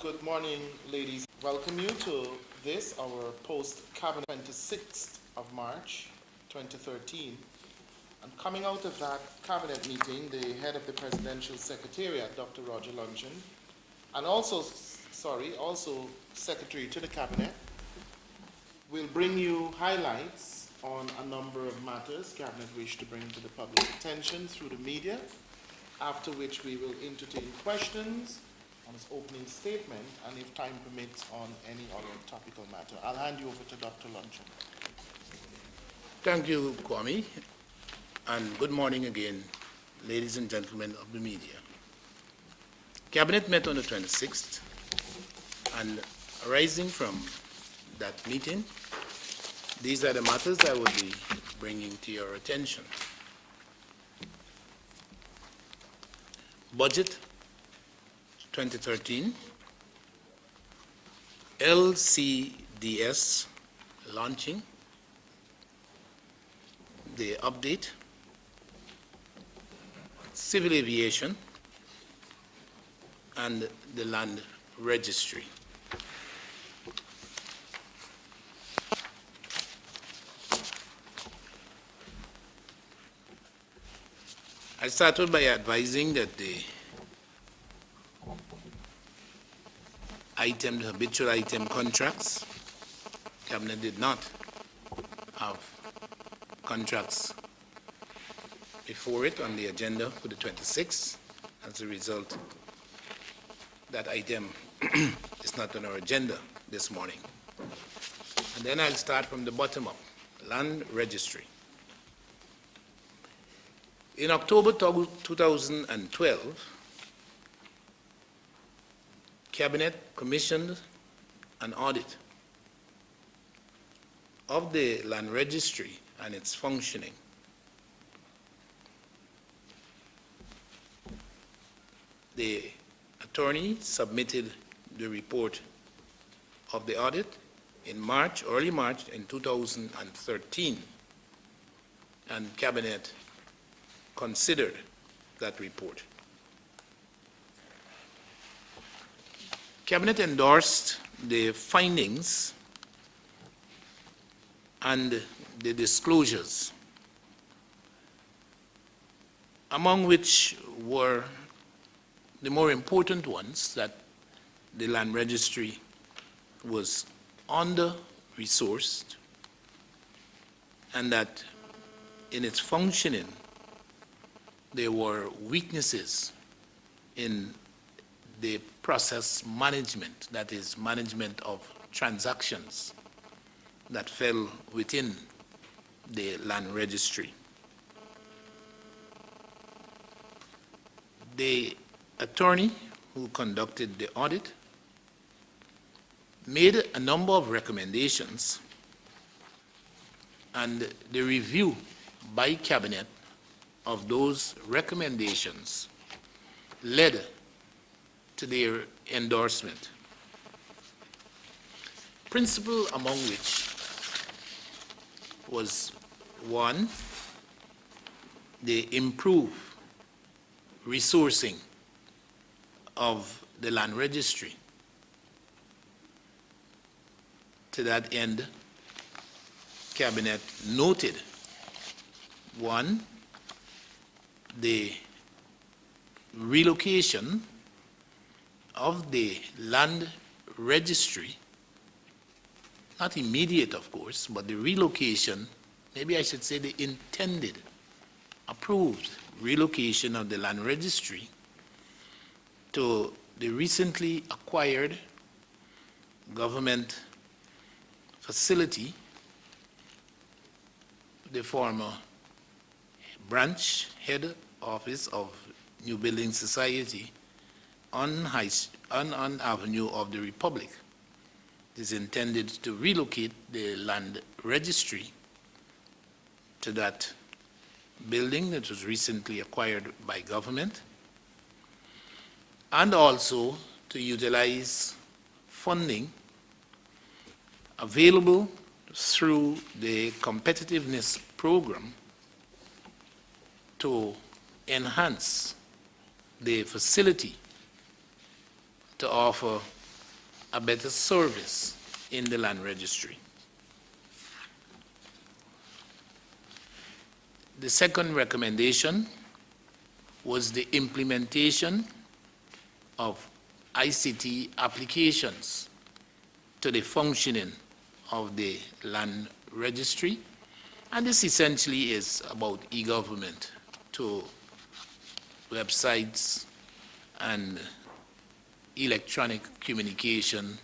Good morning, ladies. Welcome you to this, our post-cabinet 26th of March 2013. And coming out of that cabinet meeting, the head of the Presidential Secretariat, Dr. Roger Luncheon, and also Secretary to the Cabinet, will bring you highlights on a number of matters Cabinet wished to bring to the public attention through the media, after which we will entertain questions on his opening statement, and if time permits, on any other topical matter. I'll hand you over to Dr. Luncheon. Thank you, Kwame, and good morning again, ladies and gentlemen of the media. Cabinet met on the 26th, and arising from that meeting, these are the matters I will be bringing to your attention. Budget 2013, LCDS launching, the update, civil aviation, and the land registry. I started by advising that the habitual item contracts, Cabinet did not have contracts before it on the agenda for the 26th. As a result, that item is not on our agenda this morning. And then I'll start from the bottom up, land registry. In October 2012, Cabinet commissioned an audit of the land registry and its functioning. The attorney submitted the report of the audit in early March in 2013, and Cabinet considered that report. Cabinet endorsed the findings and the disclosures, among which were the more important ones, that the land registry was under-resourced and that in its functioning there were weaknesses in the process management, that is, management of transactions that fell within the land registry. The attorney who conducted the audit made a number of recommendations, and the review by Cabinet of those recommendations led to their endorsement. Principal among which was, one, the improved resourcing of the land registry. To that end, Cabinet noted, one, the relocation of the land registry, not immediate, of course, but the relocation, maybe I should say the intended, approved relocation of the land registry to the recently acquired government facility, the former branch head office of New Building Society on Avenue of the Republic. It is intended to relocate the land registry to that building that was recently acquired by government, and also to utilize funding available through the competitiveness program to enhance the facility to offer a better service in the land registry. The second recommendation was the implementation of ICT applications to the functioning of the land registry. And this essentially is about e-government to websites and electronic communication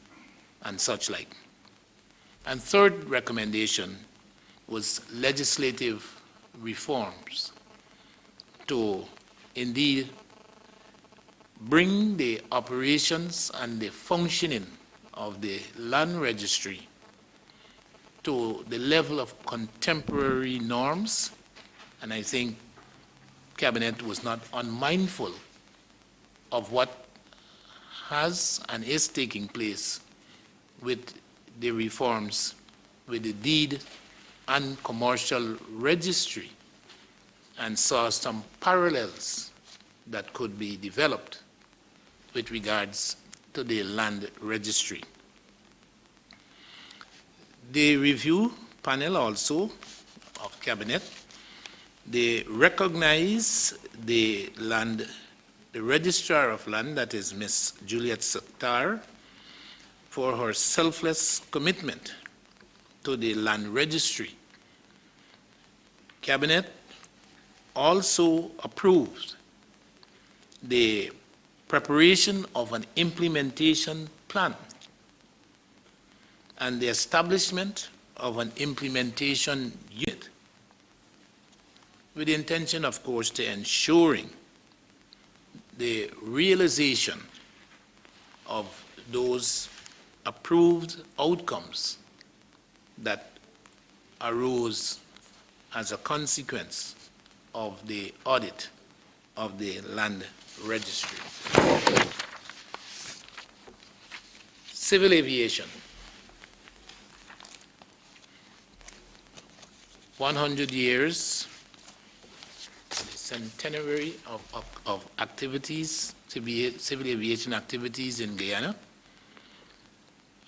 and such like. And third recommendation was legislative reforms to indeed bring the operations and the functioning of the land registry to the level of contemporary norms. And I think Cabinet was not unmindful of what has and is taking place with the reforms with the deed and commercial registry, and saw some parallels that could be developed with regards to the land registry. The review panel also of Cabinet, they recognize the registrar of land, that is Ms. Juliet Sattar, for her selfless commitment to the land registry. Cabinet also approved the preparation of an implementation plan and the establishment of an implementation unit with the intention, of course, to ensuring the realization of those approved outcomes that arose as a consequence of the audit of the land registry. Civil aviation. 100 years, the centenary of activities, civil aviation activities in Guyana,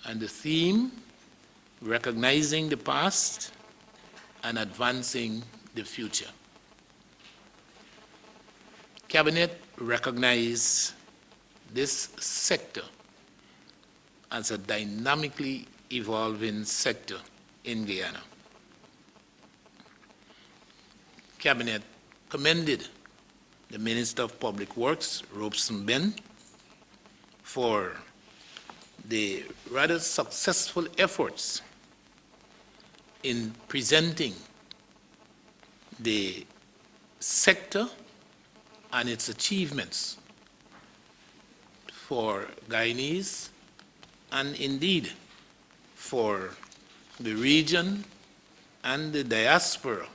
and the theme, recognizing the past and advancing the future. Cabinet recognized this sector as a dynamically evolving sector in Guyana. Cabinet commended the Minister of Public Works, Robeson Ben, for the rather successful efforts in presenting the sector and its achievements for Guyanese and indeed for the region and the diaspora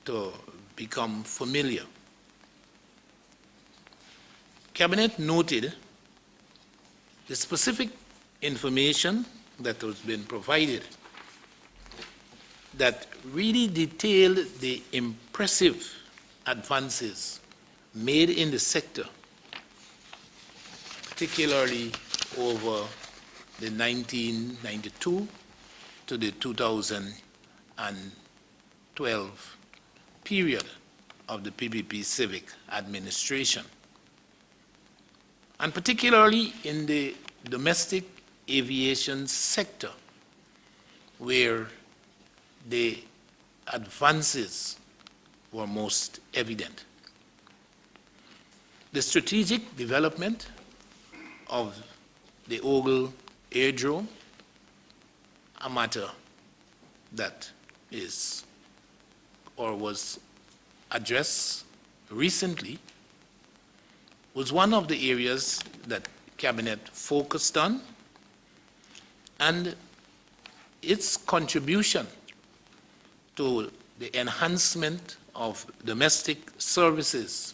to become familiar. Cabinet noted the specific information that was being provided that really detailed the impressive advances made in the sector, particularly over the 1992 to the 2012 period of the PPP civic administration, and particularly in the domestic aviation sector, where the advances were most evident. The strategic development of the Ogle Airdrome, a matter that is or was addressed recently, was one of the areas that Cabinet focused on, and its contribution to the enhancement of domestic services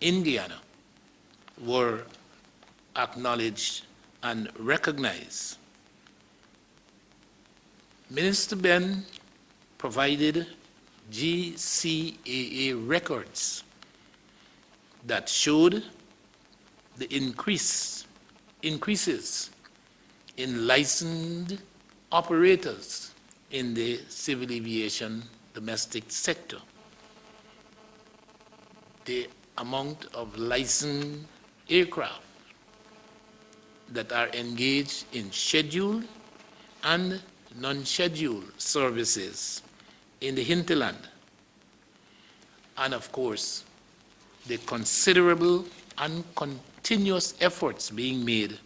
in Guyana were acknowledged and recognized. Minister Ben provided GCAA records that showed the increases in licensed operators in the civil aviation domestic sector. The amount of licensed aircraft that are engaged in scheduled and non-scheduled services in the hinterland, and of course, the considerable and continuous efforts being made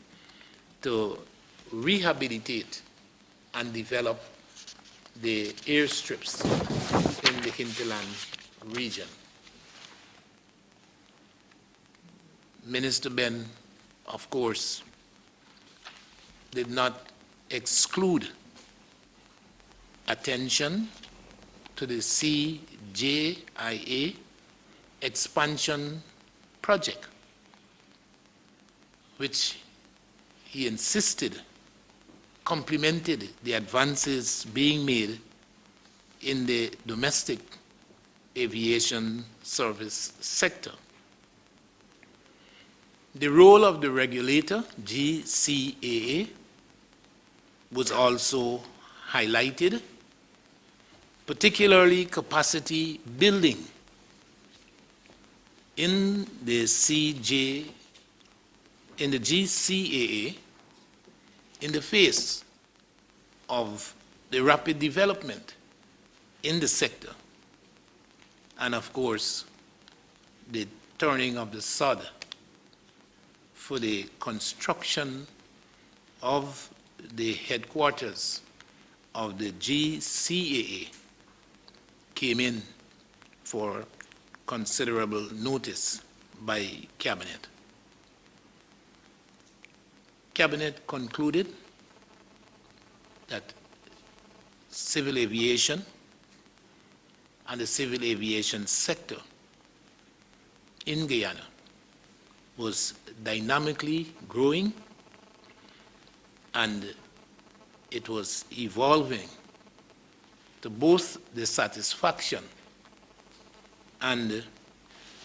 to rehabilitate and develop the airstrips in the hinterland region. Minister Ben, of course, did not exclude attention to the CJIA expansion project, which he insisted complemented the advances being made in the domestic aviation service sector. The role of the regulator, GCAA, was also highlighted, particularly capacity building in the GCAA in the face of the rapid development in the sector, and of course, the turning of the sod for the construction of the headquarters of the GCAA came in for considerable notice by Cabinet. Cabinet concluded that civil aviation and the civil aviation sector in Guyana was dynamically growing, and it was evolving to both the satisfaction and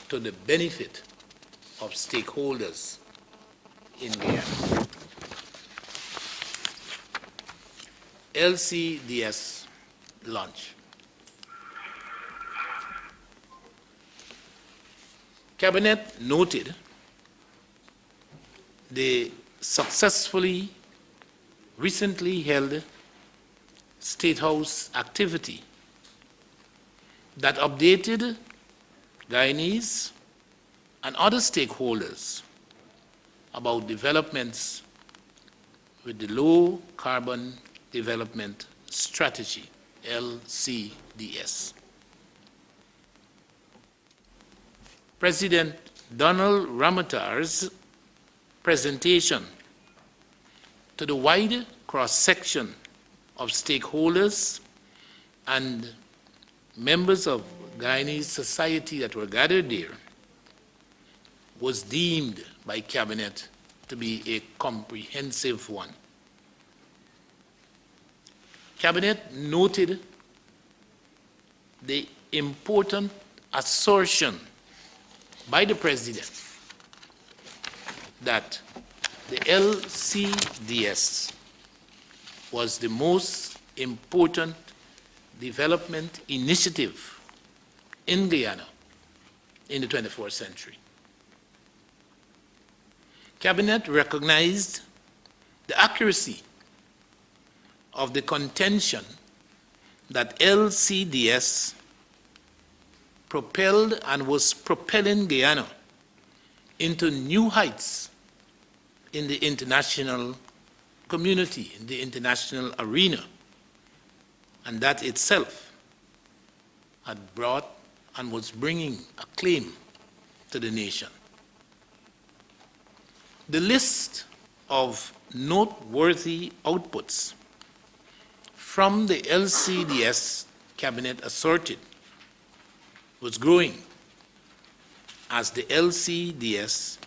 to the benefit of stakeholders in Guyana. LCDS launch. Cabinet noted the successfully recently held State House activity that updated Guyanese and other stakeholders about developments with the Low Carbon Development Strategy, LCDS. President Donald Ramotar's presentation to the wide cross-section of stakeholders and members of Guyanese society that were gathered there was deemed by Cabinet to be a comprehensive one. Cabinet noted the important assertion by the President that the LCDS was the most important development initiative in Guyana in the 21st century. Cabinet recognized the accuracy of the contention that LCDS propelled and was propelling Guyana into new heights in the international community, in the international arena, and that itself had brought and was bringing acclaim to the nation. The list of noteworthy outputs from the LCDS, Cabinet asserted, was growing as the LCDS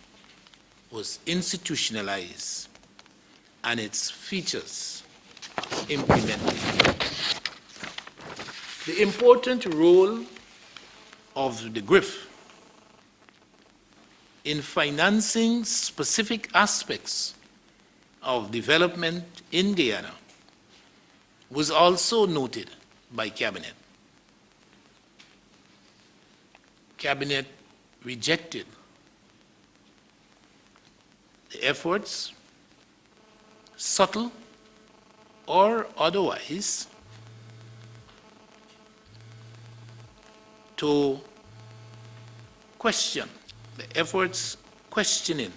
was institutionalized and its features implemented. The important role of the GRIF in financing specific aspects of development in Guyana was also noted by Cabinet. Cabinet rejected the efforts, subtle or otherwise, to question the efforts questioning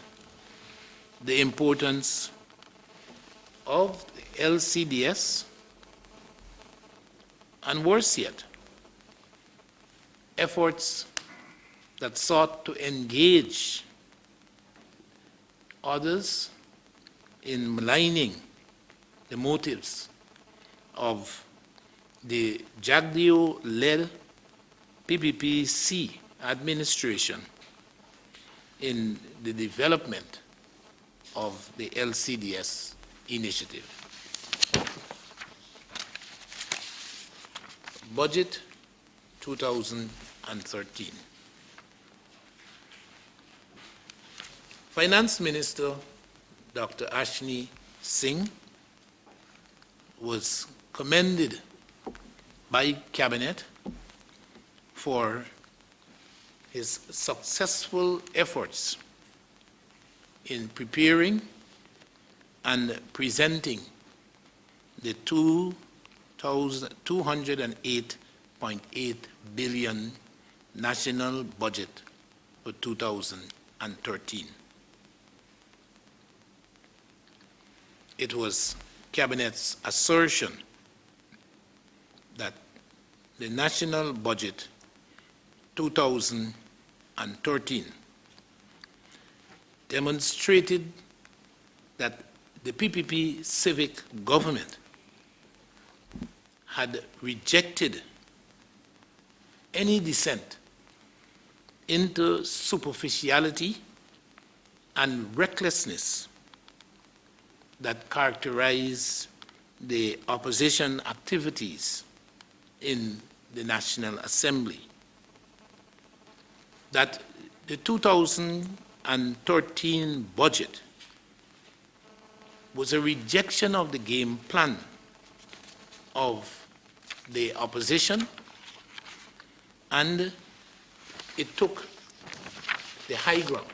the importance of the LCDS, and worse yet, efforts that sought to engage others in maligning the motives of the Jagdeo-led PPPC administration in the development of the LCDS initiative. Budget 2013. Finance Minister Dr. Ashni Singh was commended by Cabinet for his successful efforts in preparing and presenting the 208.8 billion national budget for 2013. It was Cabinet's assertion that the national budget 2013 demonstrated that the PPP civic government had rejected any descent into superficiality and recklessness that characterize the opposition activities in the National Assembly. That the 2013 budget was a rejection of the game plan of the opposition, and it took the high ground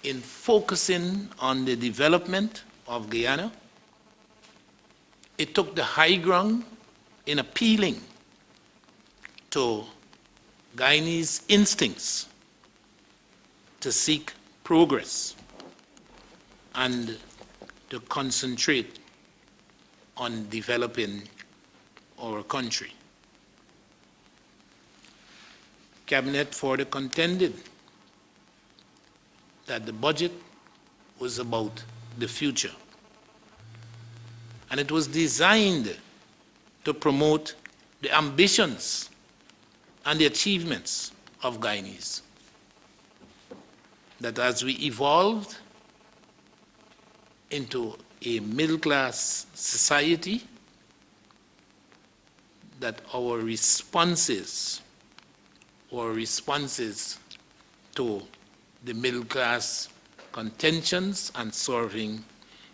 in focusing on the development of Guyana. It took the high ground in appealing to Guyanese instincts to seek progress and to concentrate on developing our country. Cabinet further contended that the budget was about the future, and it was designed to promote the ambitions and the achievements of Guyanese. That as we evolved into a middle-class society, that our responses to the middle-class contentions and serving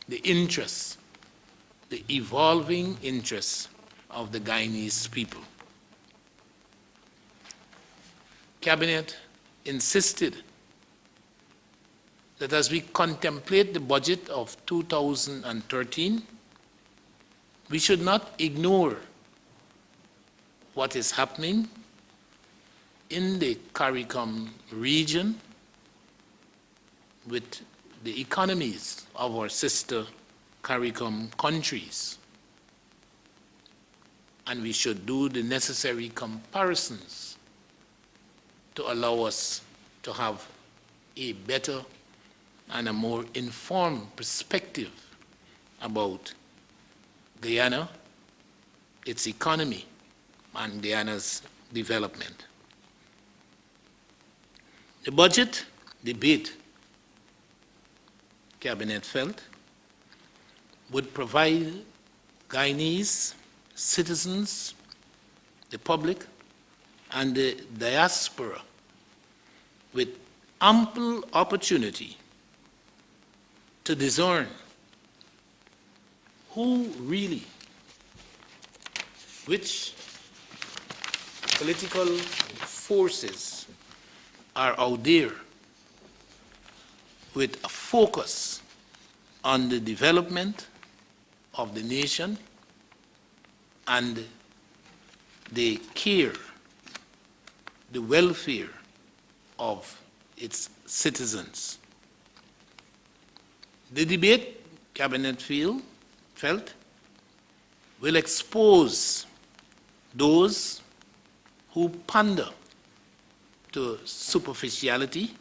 the interests, the evolving interests of the Guyanese people. Cabinet insisted that as we contemplate the budget of 2013, we should not ignore what is happening in the CARICOM region with the economies of our sister CARICOM countries. And we should do the necessary comparisons to allow us to have a better and a more informed perspective about Guyana, its economy, and Guyana's development. The budget debate, Cabinet felt, would provide Guyanese citizens, the public, and the diaspora with ample opportunity to discern who really, which political forces are out there with a focus on the development of the nation and the care, the welfare of its citizens. The debate, Cabinet felt, will expose those who pander to superficiality,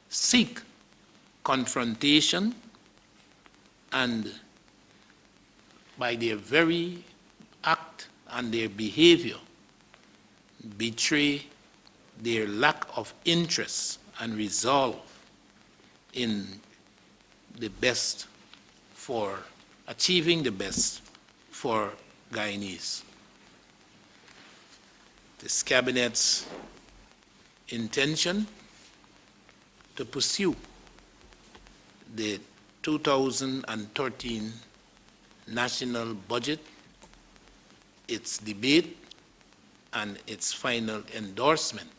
seek confrontation, and by their very act and their behavior betray their lack of interest and resolve in the best for achieving the best for Guyanese. This Cabinet's intention to pursue the 2013 national budget, its debate, and its final endorsement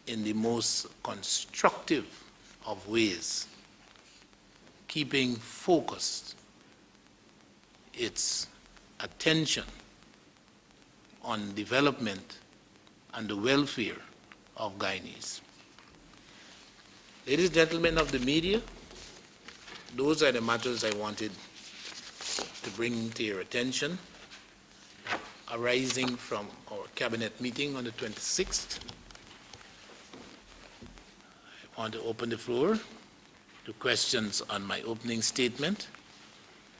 in the most constructive of ways, keeping focused its attention on development and the welfare of Guyanese. Ladies and gentlemen of the media, those are the matters I wanted to bring to your attention, arising from our cabinet meeting on the 26th. I want to open the floor to questions on my opening statement,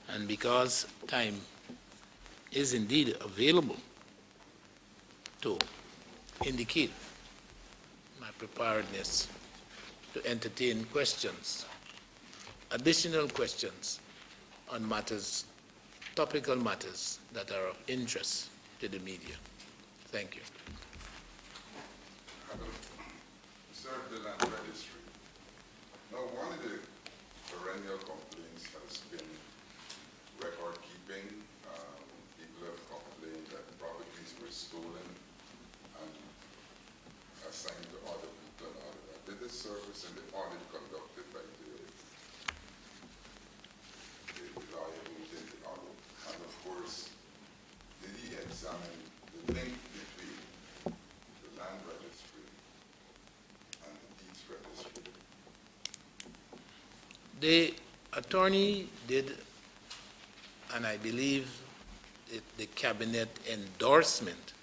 and because time is indeed available to indicate my preparedness to entertain questions, additional questions on matters, topical matters that are of interest to the media. Thank you. Sir, the land registry. Now, one of the perennial complaints has been record keeping. People have complained that properties were stolen and assigned to other people and all of that. Did the service and the audit conducted by the lawyer who did the audit? And of course, did he examine the link between the land registry and the deeds registry? The attorney did, and I believe the cabinet endorsement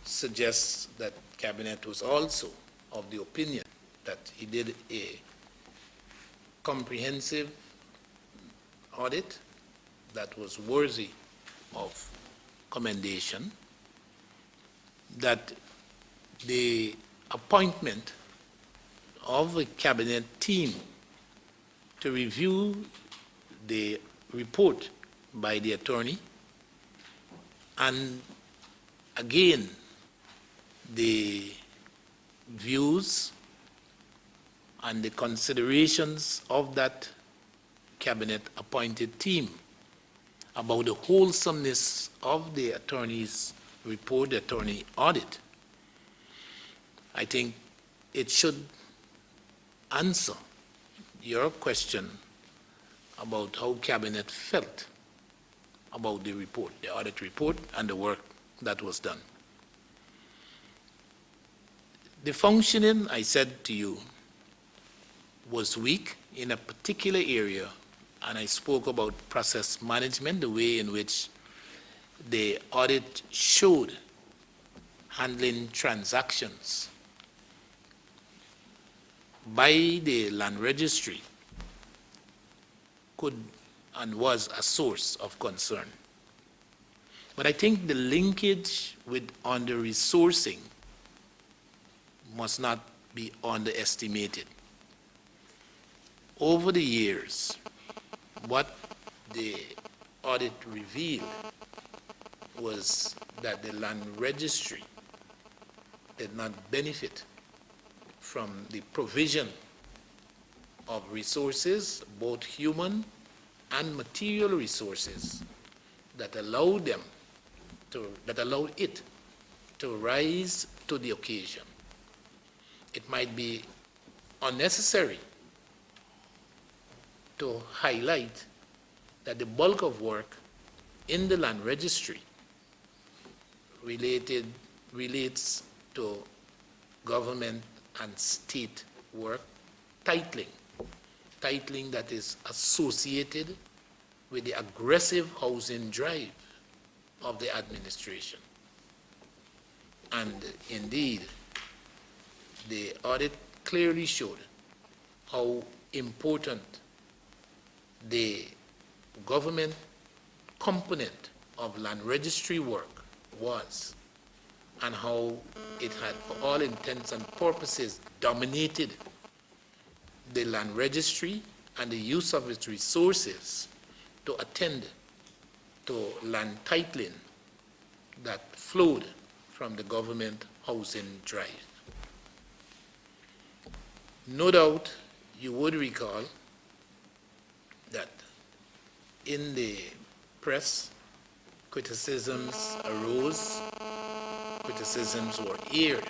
suggests that cabinet was also of the opinion that he did a comprehensive audit that was worthy of commendation, that the appointment of a cabinet team to review the report by the attorney, and again, the views and the considerations of that cabinet-appointed team about the wholesomeness of the attorney's report, the attorney audit, I think it should answer your question about how cabinet felt about the report, the audit report, and the work that was done. The functioning, I said to you, was weak in a particular area, and I spoke about process management, the way in which the audit showed handling transactions by the land registry could and was a source of concern. But I think the linkage with under-resourcing must not be underestimated. Over the years, what the audit revealed was that the land registry did not benefit from the provision of resources, both human and material resources, that allowed it to rise to the occasion. It might be unnecessary to highlight that the bulk of work in the land registry relates to government and state work, titling that is associated with the aggressive housing drive of the administration. And indeed, the audit clearly showed how important the government component of land registry work was, and how it had, for all intents and purposes, dominated the land registry and the use of its resources to attend to land titling that flowed from the government housing drive. No doubt you would recall that in the press, criticisms arose, criticisms were aired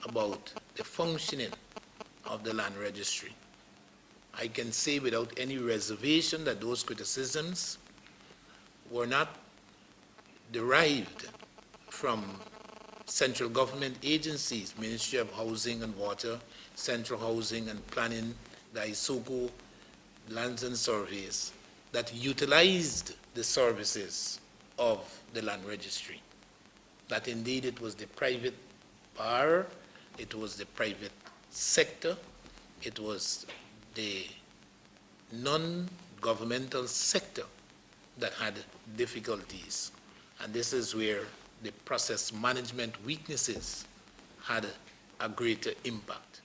about the functioning of the land registry. I can say without any reservation that those criticisms were not derived from central government agencies, Ministry of Housing and Water, Central Housing and Planning, the ISOCO, Lands and Surveys, that utilized the services of the land registry. That indeed it was the private bar, it was the private sector, it was the non-governmental sector that had difficulties. And this is where the process management weaknesses had a greater impact.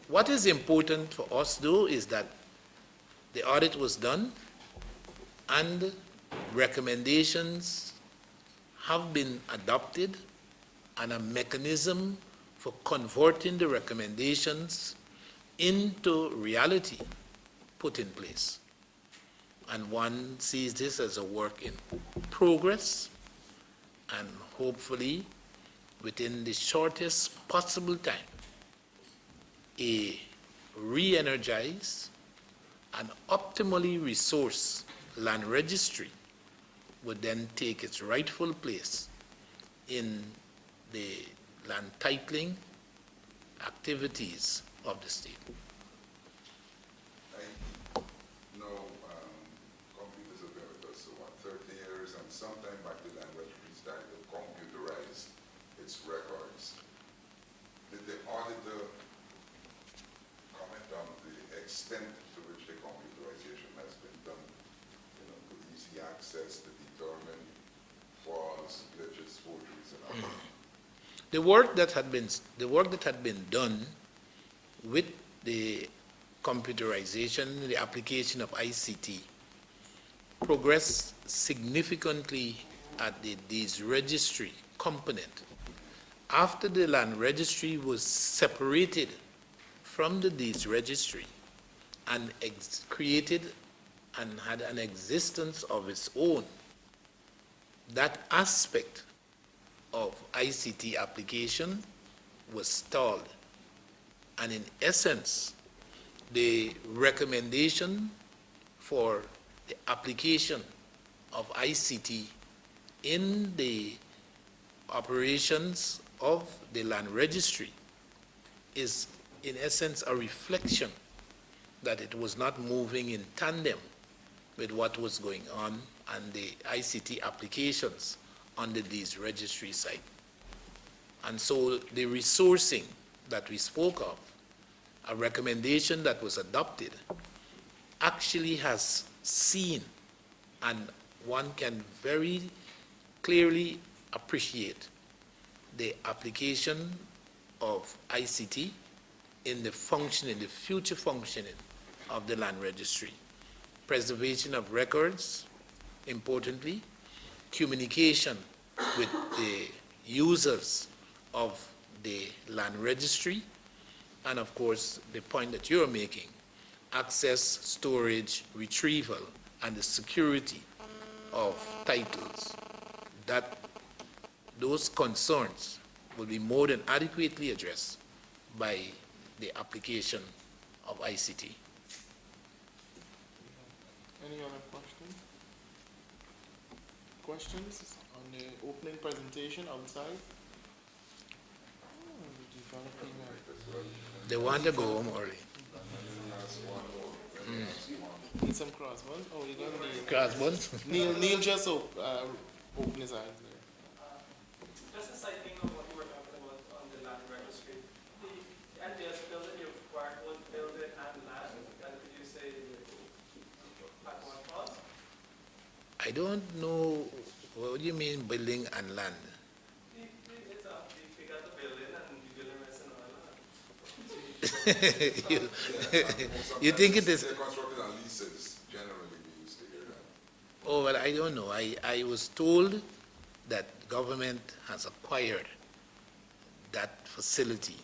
What is important for us, though, is that the audit was done and recommendations have been adopted, and a mechanism for converting the recommendations into reality put in place. And one sees this as a work in progress, and hopefully within the shortest possible time, a re-energized and optimally resourced land registry would then take its rightful place in the land titling activities of the state. I know computers have been with us for 30 years, and sometime back the land registry started to computerize its records. Did the auditor comment on the extent to which the computerization has been done? To easy access, to determine flaws, glitches, forgeries, and other. The work that had been done with the computerization, the application of ICT, progressed significantly at the deeds registry component. After the land registry was separated from the deeds registry and created and had an existence of its own, that aspect of ICT application was stalled. And in essence, the recommendation for the application of ICT in the operations of the land registry is in essence a reflection that it was not moving in tandem with what was going on and the ICT applications under these registry site. And so the resourcing that we spoke of, a recommendation that was adopted, actually has seen, and one can very clearly appreciate the application of ICT in the future functioning of the land registry. Preservation of records, importantly, communication with the users of the land registry, And of course, the point that you're making, access, storage, retrieval, and the security of titles, that those concerns will be more than adequately addressed by the application of ICT. Any other questions? Questions on the opening presentation outside? Developing They want to go home early. need some crossbuns. Oh, you got Neil. Crossbuns? Neil just opened his eyes there. Just a side thing of what you were talking about on the land registry. The NPS bill that you required both building and land, and could you say at what cost? I don't know, what do you mean building and land? It's up, we got the building and the building rest and all that. You think it is? They're constructed on leases, generally we used to hear that. Oh, well, I don't know. I was told that government has acquired that facility,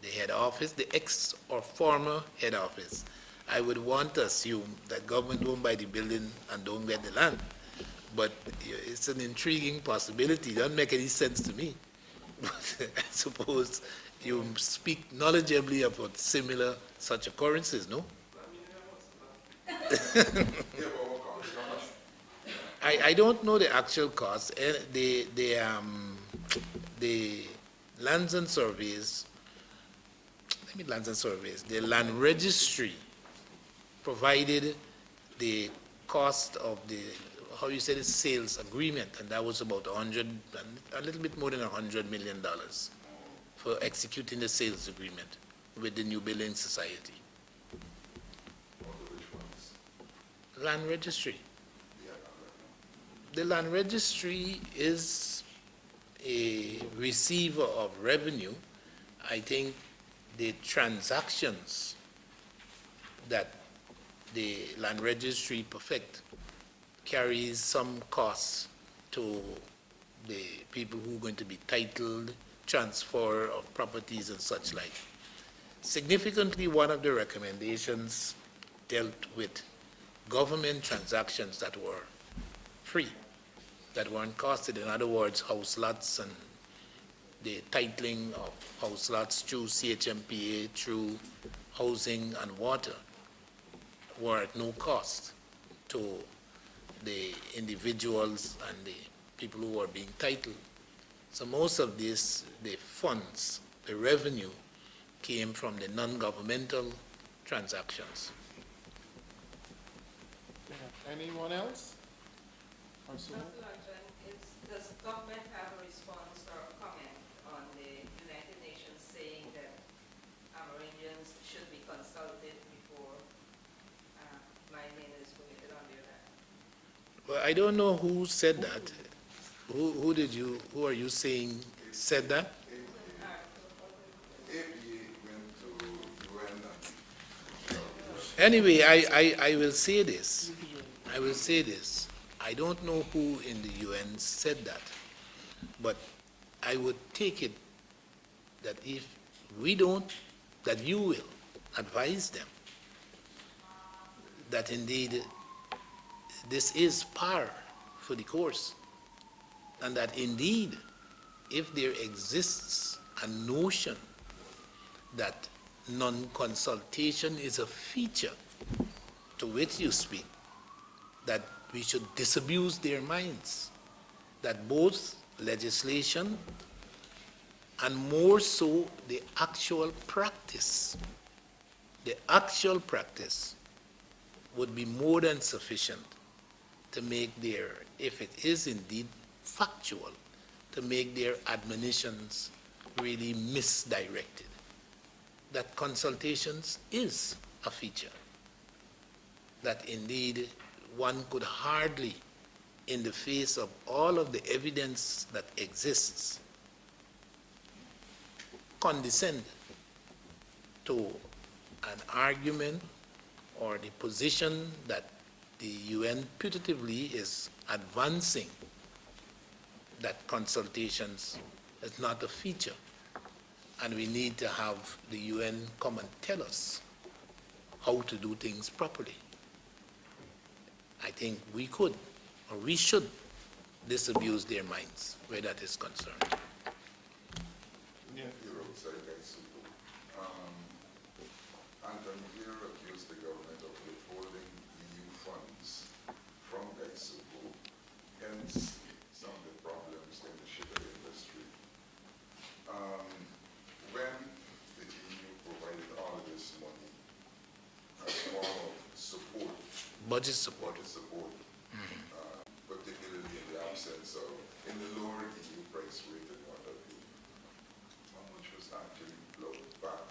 the head office, the ex or former head office. I would want to assume that government don't buy the building and don't get the land. But it's an intriguing possibility. It doesn't make any sense to me. But I suppose you speak knowledgeably about similar such occurrences, no? Yeah, but what cost? How much? I don't know the actual cost. The lands and surveys, the land registry provided the cost of the, how you say, the sales agreement, and that was about a little bit more than $100 million for executing the sales agreement with the New Building Society. Or which ones? Land registry. Yeah, The land registry is a receiver of revenue. I think the transactions that the land registry perfect carries some costs to the people who are going to be titled, transfer of properties and such like. Significantly, one of the recommendations dealt with government transactions that were free, that weren't costed. In other words, house lots and the titling of house lots through CHMPA, through housing and water, were at no cost to the individuals and the people who were being titled. So most of this, the funds, the revenue, came from the non-governmental transactions. Anyone else? Or so? Dr. Longton, does government have a response or a comment on the United Nations saying that Amerindians should be consulted before mining is permitted on their land? Well, I don't know who said that. Who are you saying said that? APA went to UN and Anyway, I will say this. I don't know who in the UN said that, but I would take it that if we don't, that you will advise them that indeed this is par for the course, and that indeed if there exists a notion that non-consultation is a feature to which you speak, that we should disabuse their minds, that both legislation and more so the actual practice would be more than sufficient to make their, if it is indeed factual, to make their admonitions really misdirected. That consultations is a feature, that indeed one could hardly, in the face of all of the evidence that exists, condescend to an argument or the position that the UN putatively is advancing, that consultations is not a feature and we need to have the UN come and tell us how to do things properly. I think we could, or we should, disabuse their minds where that is concerned. Yeah. Your outside guys, Anthony here accused the government of withholding EU funds from Gaisuku, hence some of the problems in the sugar industry. When the EU provided all of this money as form of support, Budget support. particularly in the absence of, in the lower EU price rate and what have you, how much was actually flowed back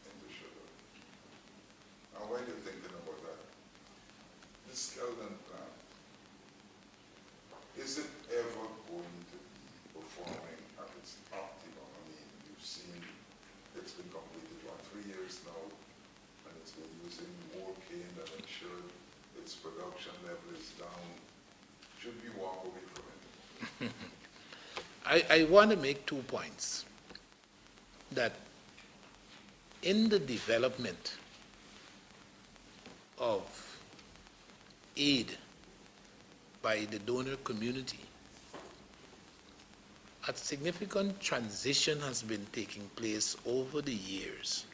into sugar? Now, while you're thinking about that, the Skeldon plant, is it ever going to be performing at its optimum? I mean, you've seen it's been completed, 3 years now, and it's been using more cane than it should. Its production level is down. Should we walk away from it? I want to make 2 points. That in the development of aid by the donor community, a significant transition has been taking place over the years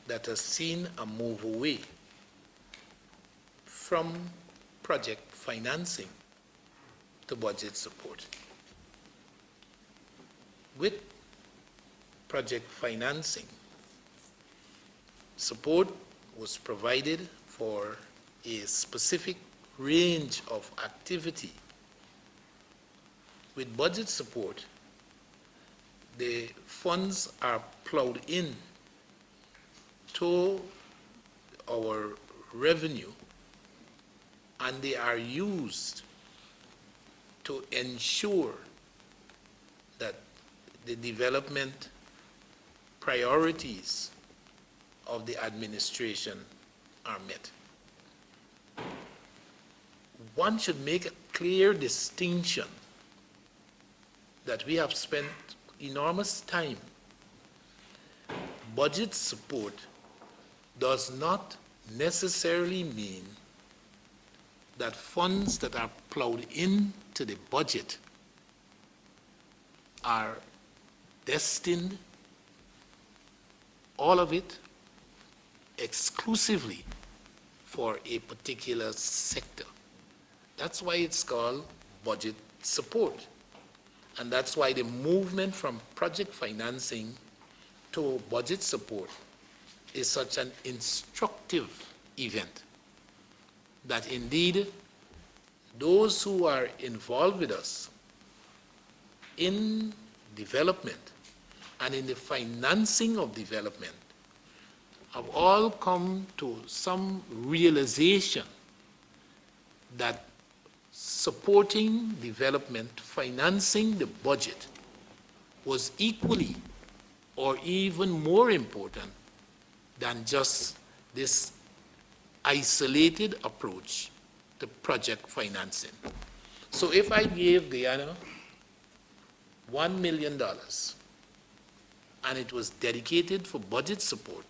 that has seen a move away from project financing to budget support. With project financing, support was provided for a specific range of activity. With budget support, the funds are plowed in to our revenue, and they are used to ensure that the development priorities of the administration are met. One should make a clear distinction that we have spent enormous time. Budget support does not necessarily mean that funds that are plowed into the budget are destined, all of it, exclusively for a particular sector. That's why it's called budget support. And that's why the movement from project financing to budget support is such an instructive event, that indeed those who are involved with us in development and in the financing of development have all come to some realization that supporting development, financing the budget, was equally or even more important than just this isolated approach to project financing. So if I gave Guyana $1 million and it was dedicated for budget support,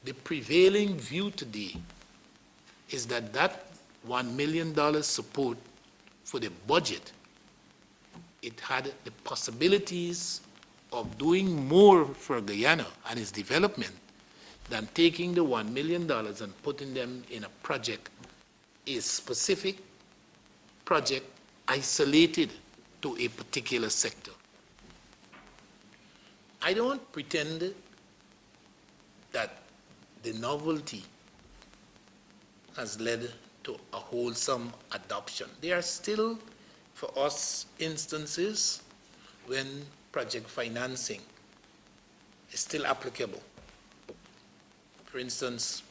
the prevailing view today is that that $1 million support for the budget, it had the possibilities of doing more for Guyana and its development than taking the $1 million and putting them in a project, a specific project isolated to a particular sector. I don't pretend that the novelty has led to a wholesome adoption. There are still, for us, instances when project financing is still applicable. For instance,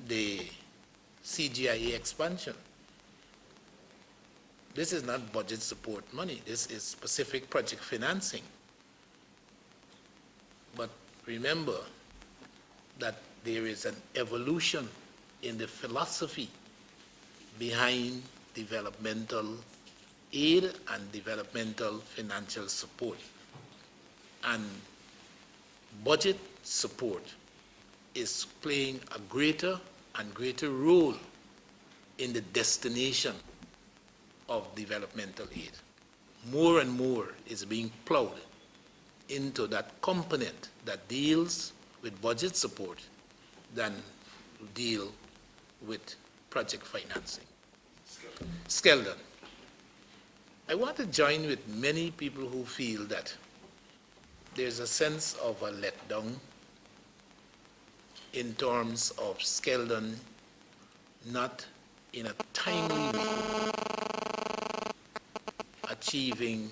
the CGIA expansion. This is not budget support money. This is specific project financing. But remember that there is an evolution in the philosophy behind developmental aid and developmental financial support. And budget support is playing a greater and greater role in the destination of developmental aid. More and more is being plowed into that component that deals with budget support than deal with project financing. Skeldon. I want to join with many people who feel that there's a sense of a letdown in terms of Skeldon not in a timely way achieving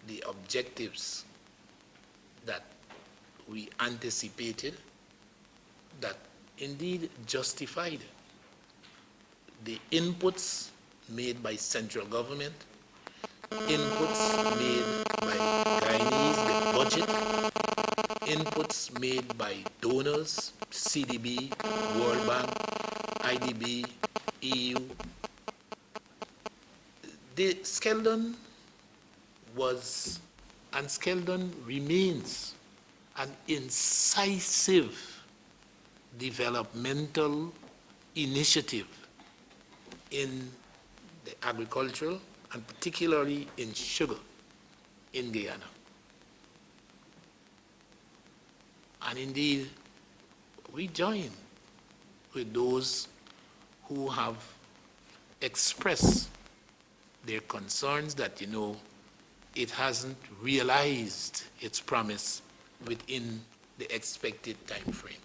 the objectives that we anticipated, that indeed justified the inputs made by central government, inputs made by Guyanese, the budget, inputs made by donors, CDB, World Bank, IDB, EU. The Skeldon was, and Skeldon remains, an incisive developmental initiative in the agricultural and particularly in sugar in Guyana. And indeed, we join with those who have expressed their concerns that, it hasn't realized its promise within the expected time frame.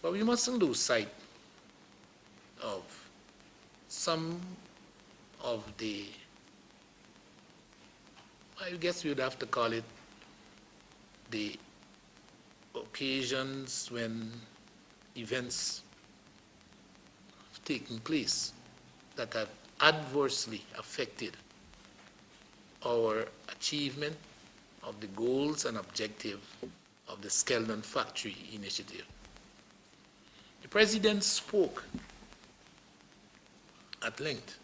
But we mustn't lose sight of some of the, I guess we would have to call it, the occasions when events have taken place that have adversely affected our achievement of the goals and objectives of the Skeldon Factory Initiative. The President spoke at length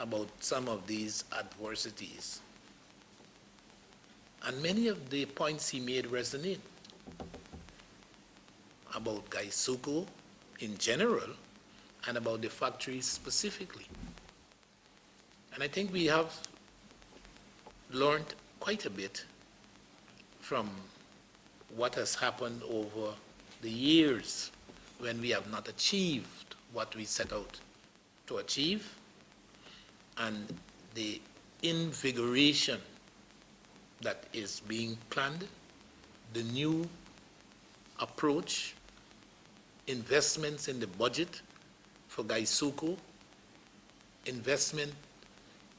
about some of these adversities, and many of the points he made resonate about Gaisuku in general and about the factory specifically. And I think we have learned quite a bit from what has happened over the years when we have not achieved what we set out to achieve, and the invigoration that is being planned, the new approach, investments in the budget for Gaisuku, investment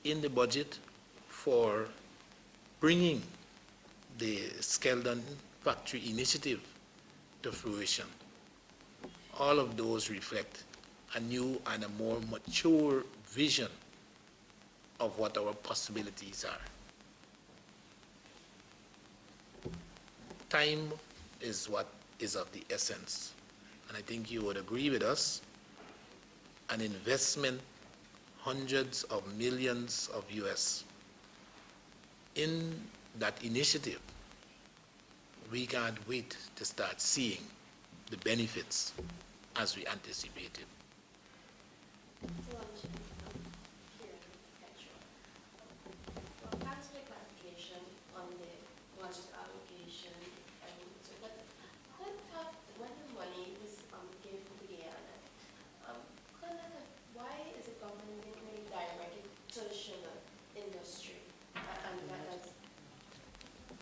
in the budget for bringing the Skeldon Factory Initiative to fruition. All of those reflect a new and a more mature vision of what our possibilities are. Time is what is of the essence, and I think you would agree with us. An investment, hundreds of millions of US, in that initiative, we can't wait to start seeing the benefits as we anticipated. Thanks for the clarification on the budget allocation. So that could have, when the money was given to Guyana, why is the government really directed to the sugar industry and that is,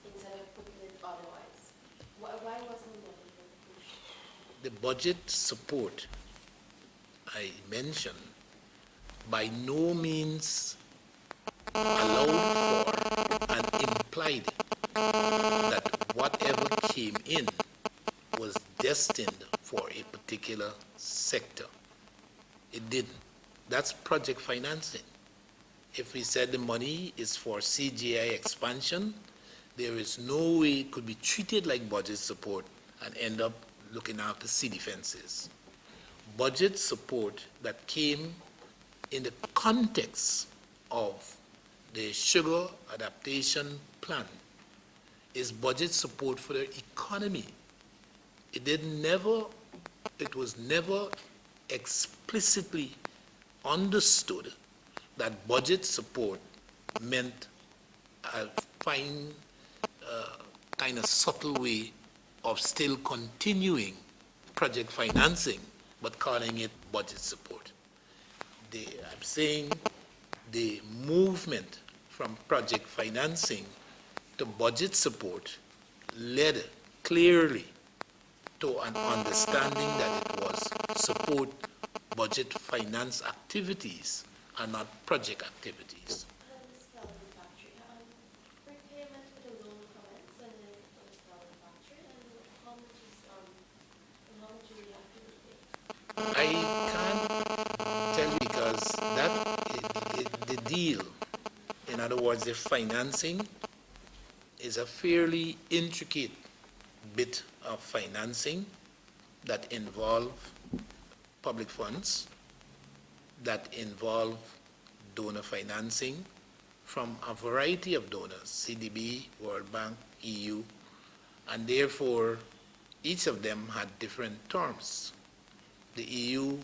instead of putting it otherwise? Why wasn't the money pushed? The budget support I mentioned by no means allowed for and implied that whatever came in was destined for a particular sector. It didn't. That's project financing. If we said the money is for CGI expansion, there is no way it could be treated like budget support and end up looking after sea defenses. Budget support that came in the context of the sugar adaptation plan is budget support for their economy. It was never explicitly understood that budget support meant a fine, kind of subtle way of still continuing project financing, but calling it budget support. I'm saying the movement from project financing to budget support led clearly to an understanding that it was support budget finance activities and not project activities. The Scalding factory, repayment for the loan comments and then for the Scalding factory, and how much do we have to repay? I can't tell you because the deal, in other words, the financing is a fairly intricate bit of financing that involve public funds, that involve donor financing from a variety of donors, CDB, World Bank, EU, and therefore each of them had different terms. The EU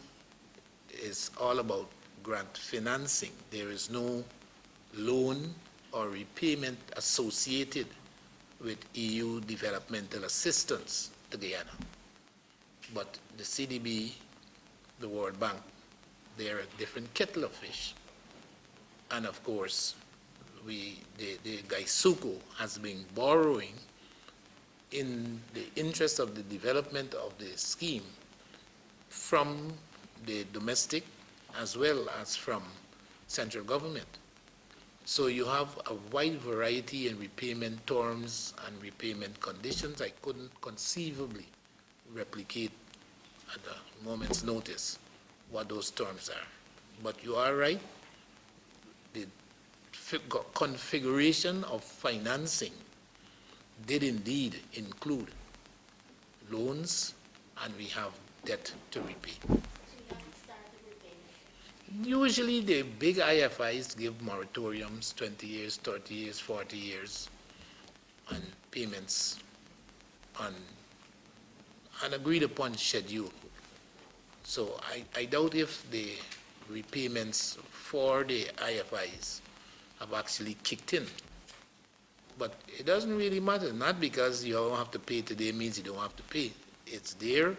is all about grant financing. There is no loan or repayment associated with EU developmental assistance to Guyana. But the CDB, the World Bank, they're a different kettle of fish. And of course, the Gaisuku has been borrowing in the interest of the development of the scheme from the domestic as well as from central government. So you have a wide variety in repayment terms and repayment conditions. I couldn't conceivably replicate at a moment's notice what those terms are. But you are right, the configuration of financing did indeed include loans, and we have debt to repay. So you haven't started repayment? Usually the big IFIs give moratoriums, 20 years, 30 years, 40 years, on payments on an agreed upon schedule. So I doubt if the repayments for the IFIs have actually kicked in. But it doesn't really matter, not because you don't have to pay today means you don't have to pay. It's there,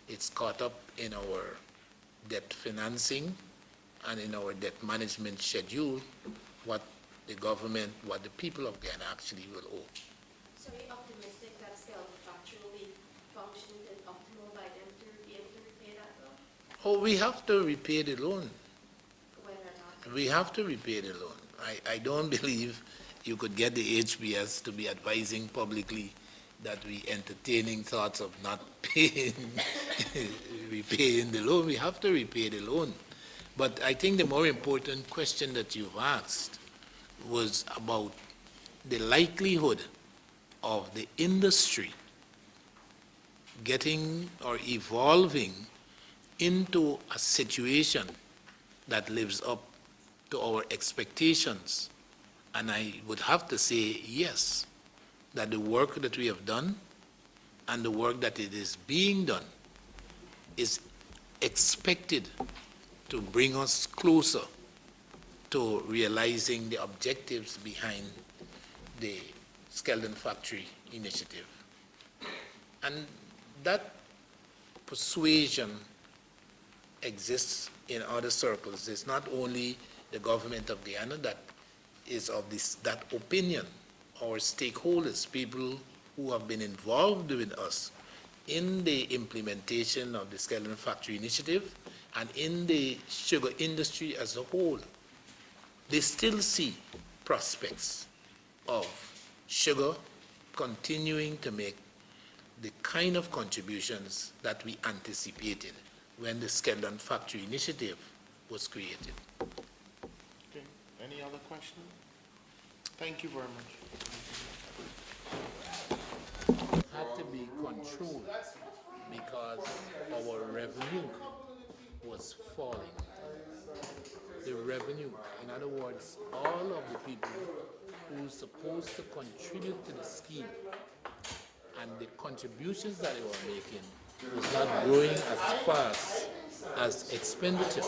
it's caught up in our debt financing and in our debt management schedule, what the government, what the people of Guyana actually will owe. So are you optimistic that Scalding factory will be functioning and optimal by them to be able to repay that loan? Oh, we have to repay the loan. Whether or not? We have to repay the loan. I don't believe you could get the HPS to be advising publicly that we entertaining thoughts of not paying, repaying the loan. We have to repay the loan. But I think the more important question that you've asked was about the likelihood of the industry getting or evolving into a situation that lives up to our expectations. And I would have to say yes, that the work that we have done and the work that it is being done is expected to bring us closer to realizing the objectives behind the Scalding Factory initiative. And that persuasion exists in other circles. It's not only the government of Guyana that is of that opinion. Our stakeholders, people who have been involved with us in the implementation of the Scalding Factory initiative and in the sugar industry as a whole, they still see prospects of sugar continuing to make the kind of contributions that we anticipated when the Scalding Factory initiative was created. Okay, any other questions? Thank you very much. Had to be controlled because our revenue was falling. The revenue, in other words, all of the people who's supposed to contribute to the scheme, and the contributions that they were making was not growing as fast as expenditure,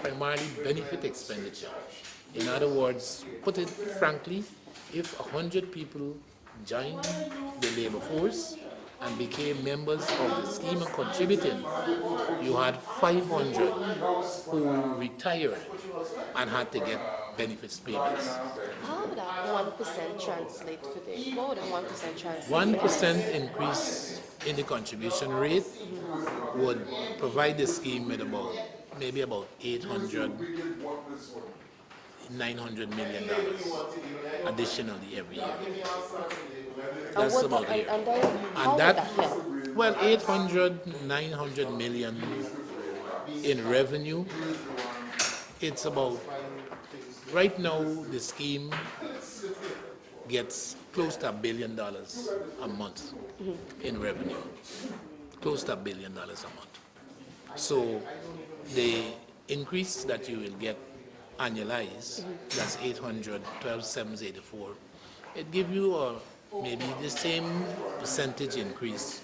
primarily benefit expenditure. In other words, put it frankly, if 100 people joined the labor force and became members of the scheme and contributing, you had 500 who retired and had to get benefits payments. How would that 1% translate for the, what would a 1% translate? 1% increase in the contribution rate would provide the scheme with maybe about $900 million additionally every year. That's what, about here. and then how would that help? Well, 900 million in revenue. It's about, right now, the scheme gets close to $1 billion a month in revenue. Close to $1 billion a month. So the increase that you will get annualized, that's 800, 12,784. It gives you maybe the same percentage increase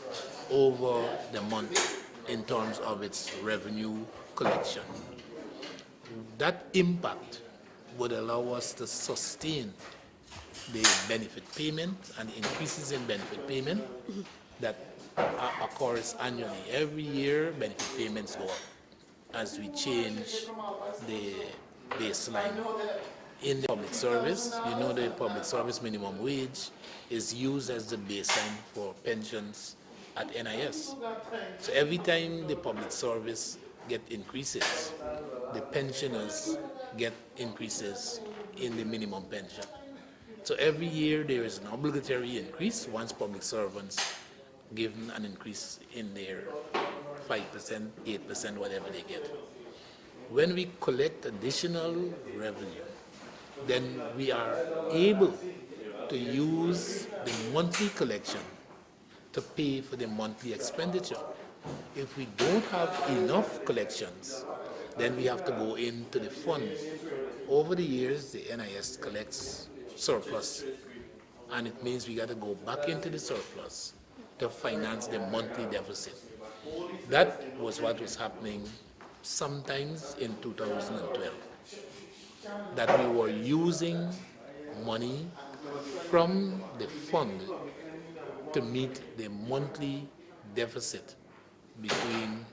over the month in terms of its revenue collection. That impact would allow us to sustain the benefit payment and increases in benefit payment that occurs annually. Every year, benefit payments go up as we change the baseline. In the public service, you know, the public service minimum wage is used as the baseline for pensions at NIS. So every time the public service get increases, the pensioners get increases in the minimum pension. So every year there is an obligatory increase once public servants given an increase in their 5%, 8%, whatever they get. When we collect additional revenue, then we are able to use the monthly collection to pay for the monthly expenditure. If we don't have enough collections, then we have to go into the fund. Over the years, the NIS collects surplus, and it means we got to go back into the surplus to finance the monthly deficit. That was what was happening sometimes in 2012, that we were using money from the fund to meet the monthly deficit between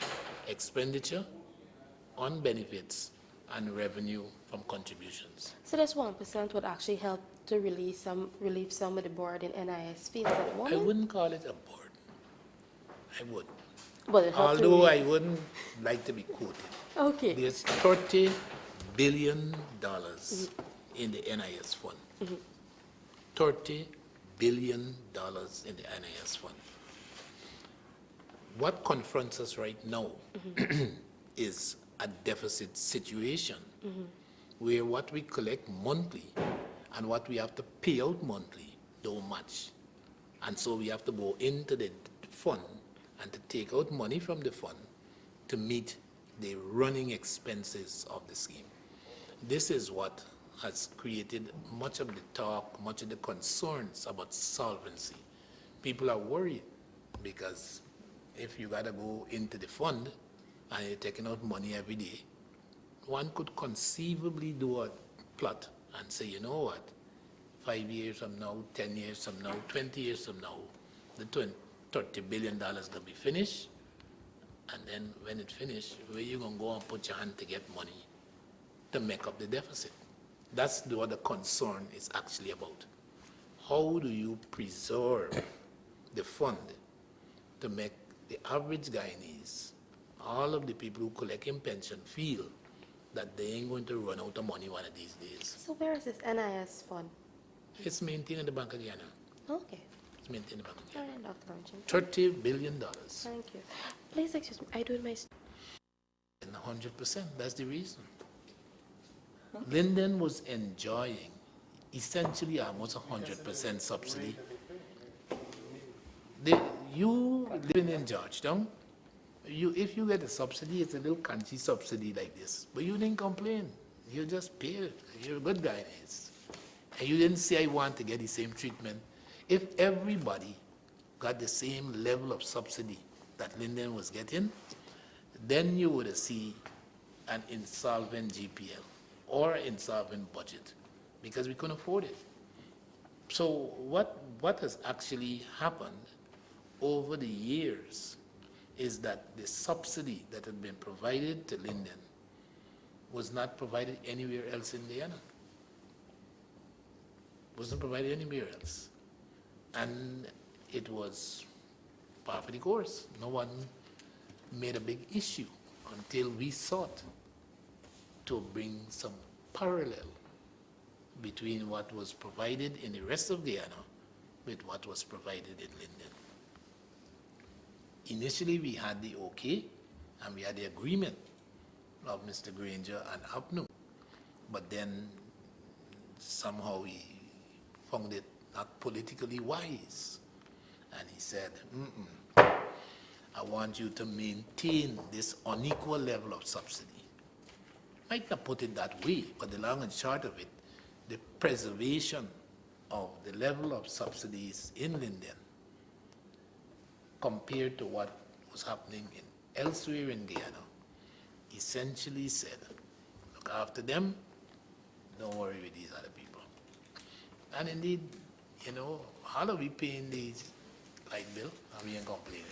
expenditure on benefits and revenue from contributions. So this 1% would actually help to relieve some of the board in NIS fees at the moment? I wouldn't call it a board. I wouldn't. But it helped to Although I relieve- wouldn't like to be quoted. Okay. There's $30 billion in the NIS fund. $30 billion in the NIS fund. What confronts us right now is a deficit situation where what we collect monthly and what we have to pay out monthly don't match. And so we have to go into the fund and to take out money from the fund to meet the running expenses of the scheme. This is what has created much of the talk, much of the concerns about solvency. People are worried because if you got to go into the fund and you're taking out money every day, one could conceivably do a plot and say, you know what, 5 years from now, 10 years from now, 20 years from now, the $30 billion going to be finished, and then when it's finished, where you going to go and put your hand to get money to make up the deficit? That's what the concern is actually about. How do you preserve the fund to make the average Guyanese, all of the people who collect in pension, feel that they ain't going to run out of money one of these days? So where is this NIS fund? It's maintained in the Bank of Guyana. Okay. It's maintained in the Bank of All Guyana. right, Dr. Manchin. $30 billion. Thank you. Please excuse me. I do my... And 100%, that's the reason. Linden was enjoying essentially almost 100% subsidy. You living in Georgetown, if you get a subsidy, it's a little country subsidy like this, but you didn't complain. You just pay it. You're a good guy. And you didn't say I want to get the same treatment. If everybody got the same level of subsidy that Linden was getting, then you would see an insolvent GPL or insolvent budget because we couldn't afford it. So what has actually happened over the years is that the subsidy that had been provided to Linden was not provided anywhere else in Guyana. Wasn't provided anywhere else. And it was par for the course. No one made a big issue until we sought to bring some parallel between what was provided in the rest of Guyana with what was provided in Linden. Initially, we had the okay, and we had the agreement of Mr. Granger and APNU, but then somehow he found it not politically wise, and he said, I want you to maintain this unequal level of subsidy. Might not put it that way, but the long and short of it, the preservation of the level of subsidies in Linden compared to what was happening elsewhere in Guyana, essentially said, look after them, don't worry with these other people. And indeed, how are we paying the light bill? And we ain't complaining.